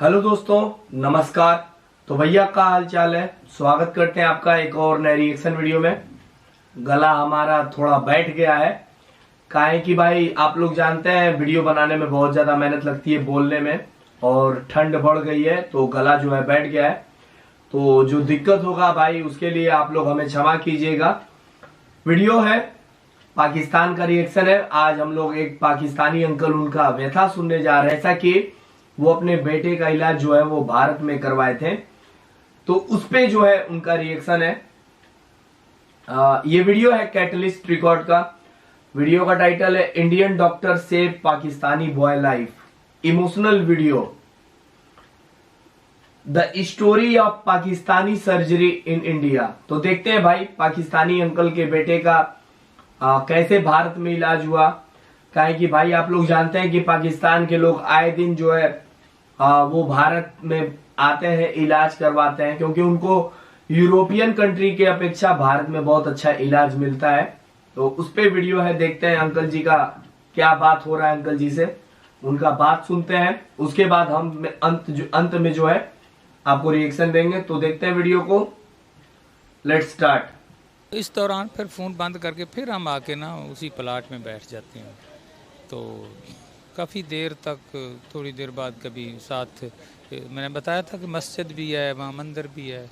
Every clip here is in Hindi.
हेलो दोस्तों, नमस्कार। तो भैया का हाल चाल है। स्वागत करते हैं आपका एक और नए रिएक्शन वीडियो में। गला हमारा थोड़ा बैठ गया है, काहे कि भाई आप लोग जानते हैं वीडियो बनाने में बहुत ज्यादा मेहनत लगती है बोलने में, और ठंड बढ़ गई है तो गला जो है बैठ गया है। तो जो दिक्कत होगा भाई उसके लिए आप लोग हमें क्षमा कीजिएगा। वीडियो है पाकिस्तान का रिएक्शन है। आज हम लोग एक पाकिस्तानी अंकल उनका व्यथा सुनने जा रहे हैं, ऐसा कि वो अपने बेटे का इलाज जो है वो भारत में करवाए थे, तो उस पे जो है उनका रिएक्शन है। ये वीडियो है कैटलिस्ट रिकॉर्ड का। वीडियो का टाइटल है Indian doctor save Pakistani boy life, emotional video, the story of Pakistani surgery in India. तो देखते हैं भाई पाकिस्तानी अंकल के बेटे का कैसे भारत में इलाज हुआ। काहे कि भाई आप लोग जानते हैं कि पाकिस्तान के लोग आए दिन जो है वो भारत में आते हैं, इलाज करवाते हैं, क्योंकि उनको यूरोपियन कंट्री के अपेक्षा भारत में बहुत अच्छा इलाज मिलता है। तो उस पे वीडियो है, देखते हैं अंकल जी का क्या बात हो रहा है। अंकल जी से उनका बात सुनते हैं, उसके बाद हम अंत में जो है आपको रिएक्शन देंगे। तो देखते हैं वीडियो को, लेट्स स्टार्ट। इस दौरान फिर फ़ोन बंद करके फिर हम आके ना उसी प्लाट में बैठ जाते हैं। तो काफ़ी देर तक, थोड़ी देर बाद कभी साथ, मैंने बताया था कि मस्जिद भी है, वहाँ मंदिर भी है,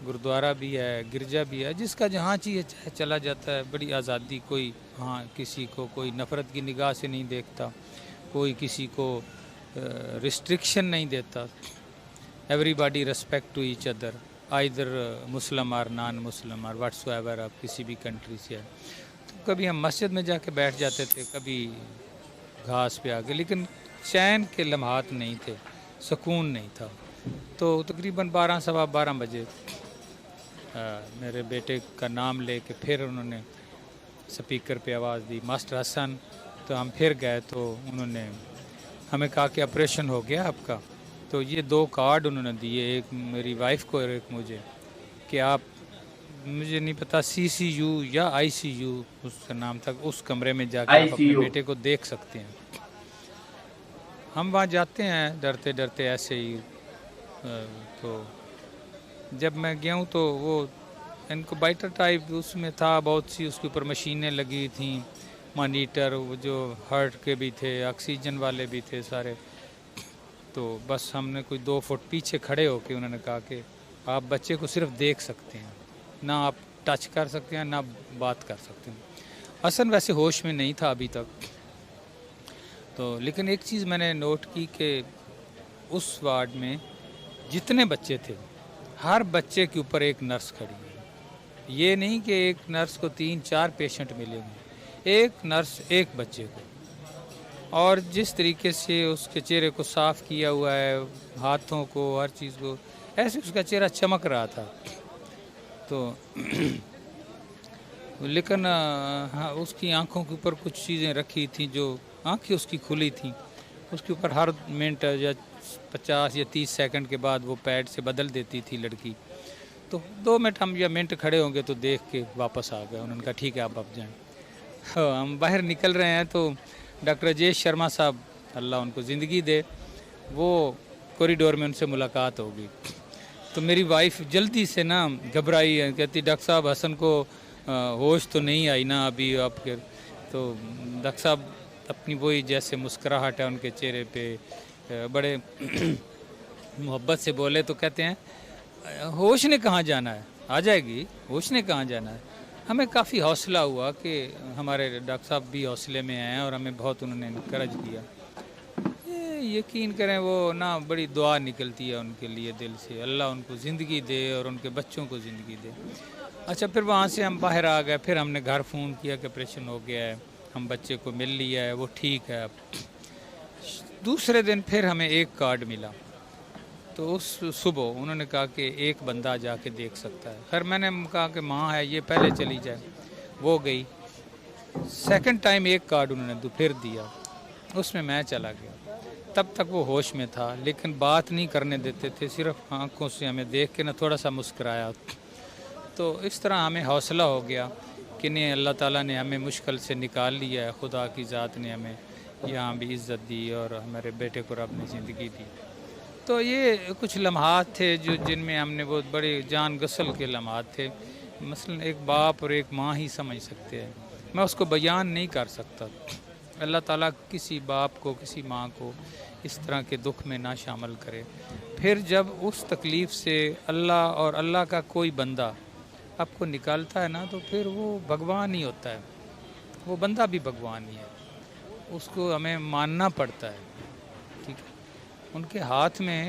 गुरुद्वारा भी है, गिरजा भी है, जिसका जहाँ चाहिए चला जाता है। बड़ी आज़ादी, कोई हाँ किसी को कोई नफ़रत की निगाह से नहीं देखता, कोई किसी को रिस्ट्रिक्शन नहीं देता। Everybody respect to each other, either Muslim और नॉन मुस्लिम और व्हाट्सएवर आप किसी भी कंट्री से है। तो कभी हम मस्जिद में जाके बैठ जाते थे, कभी घास पे आके, लेकिन चैन के लम्हात नहीं थे, सुकून नहीं था। तो तकरीबन 12 सवा 12 बजे मेरे बेटे का नाम लेके फिर उन्होंने स्पीकर पे आवाज़ दी, मास्टर हसन। तो हम फिर गए तो उन्होंने हमें कहा कि ऑपरेशन हो गया आपका। तो ये 2 कार्ड उन्होंने दिए, एक मेरी वाइफ को और एक मुझे, कि आप, मुझे नहीं पता CCU या ICU उसका नाम था, उस कमरे में जाकर आप अपने बेटे को देख सकते हैं। हम वहाँ जाते हैं डरते डरते ऐसे ही। तो जब मैं गया हूँ तो वो इनक्यूबेटर टाइप उसमें था, बहुत सी उसके ऊपर मशीनें लगी थी, मॉनिटर, वो जो हार्ट के भी थे, ऑक्सीजन वाले भी थे सारे। तो बस हमने कोई 2 फुट पीछे खड़े होके उन्होंने कहा कि आप बच्चे को सिर्फ देख सकते हैं, ना आप टच कर सकते हैं ना बात कर सकते हैं। हसन वैसे होश में नहीं था अभी तक। तो लेकिन एक चीज़ मैंने नोट की कि उस वार्ड में जितने बच्चे थे, हर बच्चे के ऊपर एक नर्स खड़ी है। ये नहीं कि एक नर्स को 3-4 पेशेंट मिलेंगे, एक नर्स एक बच्चे को। और जिस तरीके से उसके चेहरे को साफ़ किया हुआ है, हाथों को, हर चीज़ को, ऐसे उसका चेहरा चमक रहा था। तो लेकिन हाँ, उसकी आंखों के ऊपर कुछ चीज़ें रखी थी, जो आंखें उसकी खुली थी, उसके ऊपर हर मिनट या 50 या 30 सेकंड के बाद वो पैड से बदल देती थी लड़की। तो 2 मिनट हम या मिनट खड़े होंगे तो देख के वापस आ गए। उन्होंने कहा ठीक है आप अब जाएँ। हाँ, हम बाहर निकल रहे हैं तो डॉक्टर राजेश शर्मा साहब, अल्लाह उनको ज़िंदगी दे, वो कॉरिडोर में उनसे मुलाकात हो गई। तो मेरी वाइफ जल्दी से ना घबराई है, कहती डॉक्टर साहब हसन को होश तो नहीं आई ना अभी आपके। तो डॉक्टर साहब अपनी वही जैसे मुस्कुराहट है उनके चेहरे पे, बड़े मोहब्बत से बोले। तो कहते हैं होश ने कहाँ जाना है, आ जाएगी, होश ने कहाँ जाना है। हमें काफ़ी हौसला हुआ कि हमारे डॉक्टर साहब भी हौसले में आए और हमें बहुत उन्होंने इनकरेज किया। यकीन करें वो ना बड़ी दुआ निकलती है उनके लिए दिल से, अल्लाह उनको ज़िंदगी दे और उनके बच्चों को ज़िंदगी दे। अच्छा, फिर वहाँ से हम बाहर आ गए, फिर हमने घर फ़ोन किया कि ऑपरेशन हो गया है, हम बच्चे को मिल लिया है, वो ठीक है अब। दूसरे दिन फिर हमें एक कार्ड मिला। तो उस सुबह उन्होंने कहा कि एक बंदा जाके देख सकता है। खैर मैंने कहा कि माँ है ये पहले चली जाए, वो गई। सेकंड टाइम एक कार्ड उन्होंने फिर दिया, उसमें मैं चला गया। तब तक वो होश में था, लेकिन बात नहीं करने देते थे, सिर्फ आंखों से हमें देख के ना थोड़ा सा मुस्कुराया। तो इस तरह हमें हौसला हो गया कि नहीं, अल्लाह ताला ने हमें मुश्किल से निकाल लिया है, खुदा की ज़ात ने हमें यहाँ भी इज़्ज़त दी और हमारे बेटे को रब ने ज़िंदगी दी। तो ये कुछ लम्हात थे जो जिनमें हमने बहुत बड़े जान गसल के लम्हात थे। मसलन एक बाप और एक माँ ही समझ सकते हैं, मैं उसको बयान नहीं कर सकता। अल्लाह ताला किसी बाप को किसी माँ को इस तरह के दुख में ना शामिल करे। फिर जब उस तकलीफ़ से अल्लाह और अल्लाह का कोई बंदा आपको निकालता है ना, तो फिर वो भगवान ही होता है, वो बंदा भी भगवान ही है, उसको हमें मानना पड़ता है। ठीक है, उनके हाथ में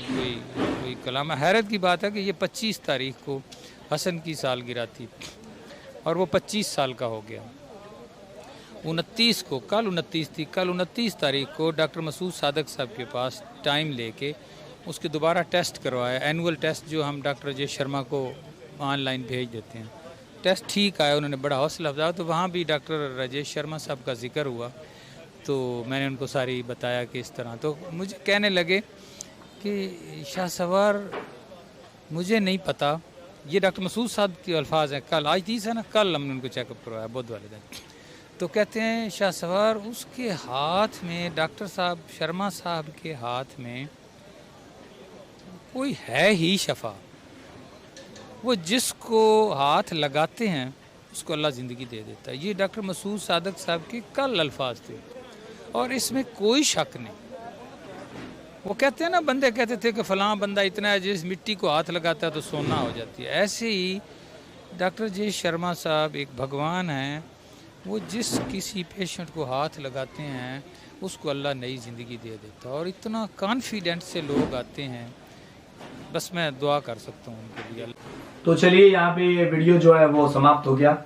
कोई कलाम। हैरत की बात है कि ये 25 तारीख को हसन की सालगिरह थी और वो 25 साल का हो गया। 29 को, कल 29 थी, कल 29 तारीख को डॉक्टर मसूद सादक साहब के पास टाइम लेके उसके दोबारा टेस्ट करवाया, एनुअल टेस्ट जो हम डॉक्टर राजेश शर्मा को ऑनलाइन भेज देते हैं। टेस्ट ठीक आया, उन्होंने बड़ा हौसला अफजाया। तो वहाँ भी डॉक्टर राजेश शर्मा साहब का जिक्र हुआ, तो मैंने उनको सारी बताया कि इस तरह। तो मुझे कहने लगे कि शाह सवार मुझे नहीं पता, ये डॉक्टर मसूद साहब के अल्फाज हैं, कल आज 30 है ना, कल हमने उनको चेकअप करवाया बुध वाले दिन। तो कहते हैं शाह सवार उसके हाथ में, डॉक्टर साहब शर्मा साहब के हाथ में कोई है ही शफा, वो जिसको हाथ लगाते हैं उसको अल्लाह ज़िंदगी दे देता है। ये डॉक्टर मसूद सादक साहब के कल अल्फाज थे और इसमें कोई शक नहीं। वो कहते हैं ना, बंदे कहते थे कि फ़लाँ बंदा इतना है जिस मिट्टी को हाथ लगाता है तो सोना हो जाती है। ऐसे ही डॉक्टर जे शर्मा साहब एक भगवान हैं, वो जिस किसी पेशेंट को हाथ लगाते हैं उसको अल्लाह नई ज़िंदगी दे देता है। और इतना कॉन्फिडेंट से लोग आते हैं, बस मैं दुआ कर सकता हूँ उनके लिए। तो चलिए, यहाँ पे ये वीडियो जो है वो समाप्त हो गया।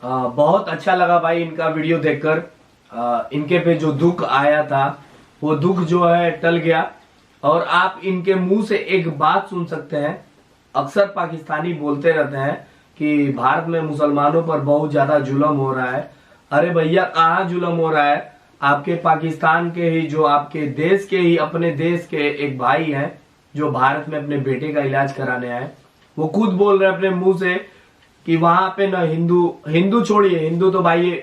बहुत अच्छा लगा भाई इनका वीडियो देखकर। इनके पे जो दुख आया था वो दुख जो है टल गया। और आप इनके मुंह से एक बात सुन सकते हैं, अक्सर पाकिस्तानी बोलते रहते हैं कि भारत में मुसलमानों पर बहुत ज्यादा जुल्म हो रहा है। अरे भैया, कहाँ जुल्म हो रहा है? आपके पाकिस्तान के ही, जो आपके देश के ही, अपने देश के एक भाई हैं जो भारत में अपने बेटे का इलाज कराने आए, वो खुद बोल रहे हैं अपने मुंह से कि वहां पे ना हिंदू छोड़िए, हिंदू तो भाई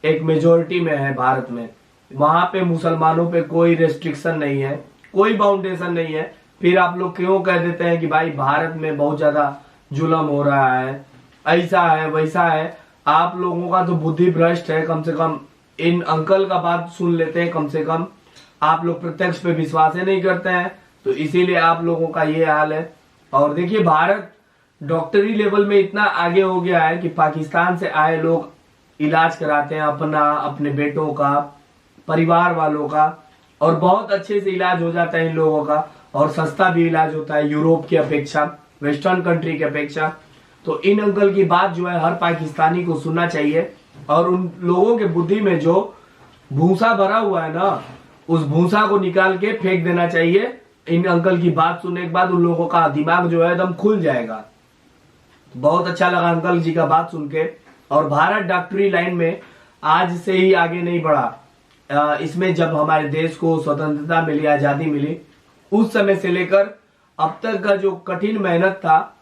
एक मेजोरिटी में है भारत में, वहां पे मुसलमानों पे कोई रेस्ट्रिक्शन नहीं है, कोई बाउंडेशन नहीं है। फिर आप लोग क्यों कह देते हैं कि भाई भारत में बहुत ज्यादा जुल्म हो रहा है, ऐसा है वैसा है? आप लोगों का तो बुद्धि भ्रष्ट है। कम से कम इन अंकल का बात सुन लेते हैं, कम से कम आप लोग प्रत्यक्ष पे विश्वास ही नहीं करते हैं, तो इसीलिए आप लोगों का ये हाल है। और देखिए, भारत डॉक्टरी लेवल में इतना आगे हो गया है कि पाकिस्तान से आए लोग इलाज कराते हैं अपना, अपने बेटों का, परिवार वालों का, और बहुत अच्छे से इलाज हो जाता है इन लोगों का, और सस्ता भी इलाज होता है यूरोप की अपेक्षा, वेस्टर्न कंट्री की अपेक्षा। तो इन अंकल की बात जो है हर पाकिस्तानी को सुनना चाहिए, और उन लोगों के बुद्धि में जो भूसा भरा हुआ है ना, उस भूसा को निकाल के फेंक देना चाहिए। इन अंकल की बात सुनने के बाद उन लोगों का दिमाग जो है एकदम खुल जाएगा। बहुत अच्छा लगा अंकल जी का बात सुन के। और भारत डॉक्टरी लाइन में आज से ही आगे नहीं बढ़ा। इसमें जब हमारे देश को स्वतंत्रता मिली, आजादी मिली, उस समय से लेकर अब तक का जो कठिन मेहनत था,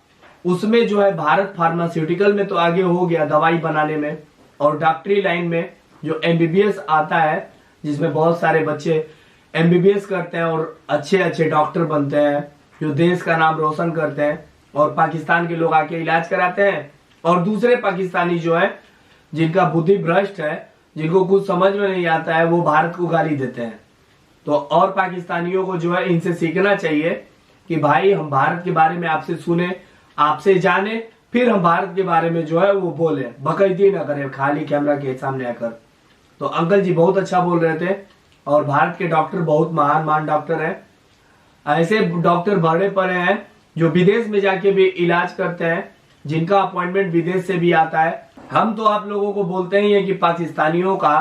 उसमें जो है भारत फार्मास्यूटिकल में तो आगे हो गया दवाई बनाने में, और डॉक्टरी लाइन में जो एमबीबीएस आता है, जिसमें बहुत सारे बच्चे एमबीबीएस करते हैं और अच्छे अच्छे डॉक्टर बनते हैं, जो देश का नाम रोशन करते हैं, और पाकिस्तान के लोग आके इलाज कराते हैं। और दूसरे पाकिस्तानी जो है, जिनका बुद्धि भ्रष्ट है, जिनको कुछ समझ में नहीं आता है, वो भारत को गाली देते हैं। तो और पाकिस्तानियों को जो है इनसे सीखना चाहिए कि भाई हम भारत के बारे में आपसे सुने, आपसे जाने, फिर हम भारत के बारे में जो है वो बोले, बकैती ना करें खाली कैमरा के सामने आकर। तो अंकल जी बहुत अच्छा बोल रहे थे, और भारत के डॉक्टर बहुत महान डॉक्टर हैं। ऐसे डॉक्टर बड़े पड़े हैं जो विदेश में जाके भी इलाज करते हैं, जिनका अपॉइंटमेंट विदेश से भी आता है। हम तो आप लोगों को बोलते ही हैं कि पाकिस्तानियों का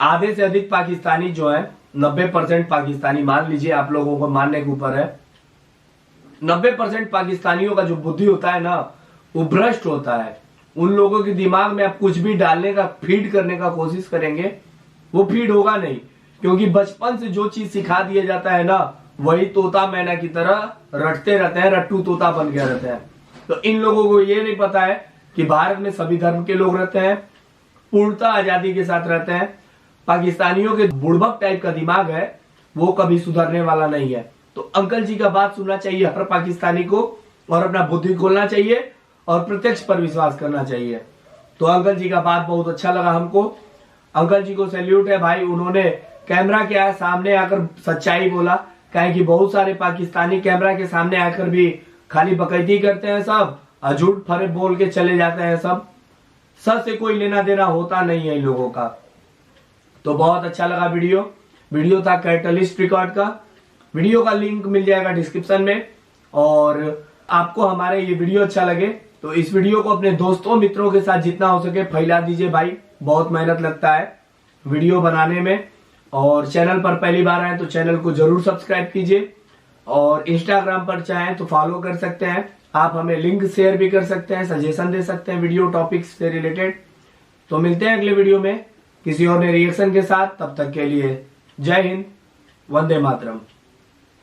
आधे से अधिक पाकिस्तानी जो है, 90% पाकिस्तानी मान लीजिए, आप लोगों को मानने के ऊपर है, 90% पाकिस्तानियों का जो बुद्धि होता है ना, वो भ्रष्ट होता है। उन लोगों के दिमाग में आप कुछ भी डालने का, फीड करने का कोशिश करेंगे, वो फीड होगा नहीं, क्योंकि बचपन से जो चीज सिखा दिया जाता है ना, वही तोता मैना की तरह रटते रहते हैं, रट्टू तोता बन गया रहते हैं। तो इन लोगों को ये नहीं पता है कि भारत में सभी धर्म के लोग रहते हैं, पूर्णतः आजादी के साथ रहते हैं। पाकिस्तानियों के बुड़बक टाइप का दिमाग है, वो कभी सुधरने वाला नहीं है। तो अंकल जी का बात सुनना चाहिए हर पाकिस्तानी को और अपना बुद्धि खोलना चाहिए और प्रत्यक्ष पर विश्वास करना चाहिए। तो अंकल जी का बात बहुत अच्छा लगा हमको। अंकल जी को सैल्यूट है भाई, उन्होंने कैमरा के सामने आकर सच्चाई बोला। कहे कि बहुत सारे पाकिस्तानी कैमरा के सामने आकर भी खाली बकैती करते हैं सब, झूठ फरेब बोल के चले जाते हैं सब। सच से कोई लेना देना होता नहीं है इन लोगों का। तो बहुत अच्छा लगा वीडियो था कैटलिस्ट रिकॉर्ड का। वीडियो का लिंक मिल जाएगा डिस्क्रिप्शन में। और आपको हमारे ये वीडियो अच्छा लगे तो इस वीडियो को अपने दोस्तों मित्रों के साथ जितना हो सके फैला दीजिए भाई। बहुत मेहनत लगता है वीडियो बनाने में। और चैनल पर पहली बार आए तो चैनल को जरूर सब्सक्राइब कीजिए। और इंस्टाग्राम पर चाहें तो फॉलो कर सकते हैं आप, हमें लिंक शेयर भी कर सकते हैं, सजेशन दे सकते हैं वीडियो टॉपिक्स से रिलेटेड। तो मिलते हैं अगले वीडियो में किसी और नए रिएक्शन के साथ। तब तक के लिए जय हिंद, वंदे मातरम।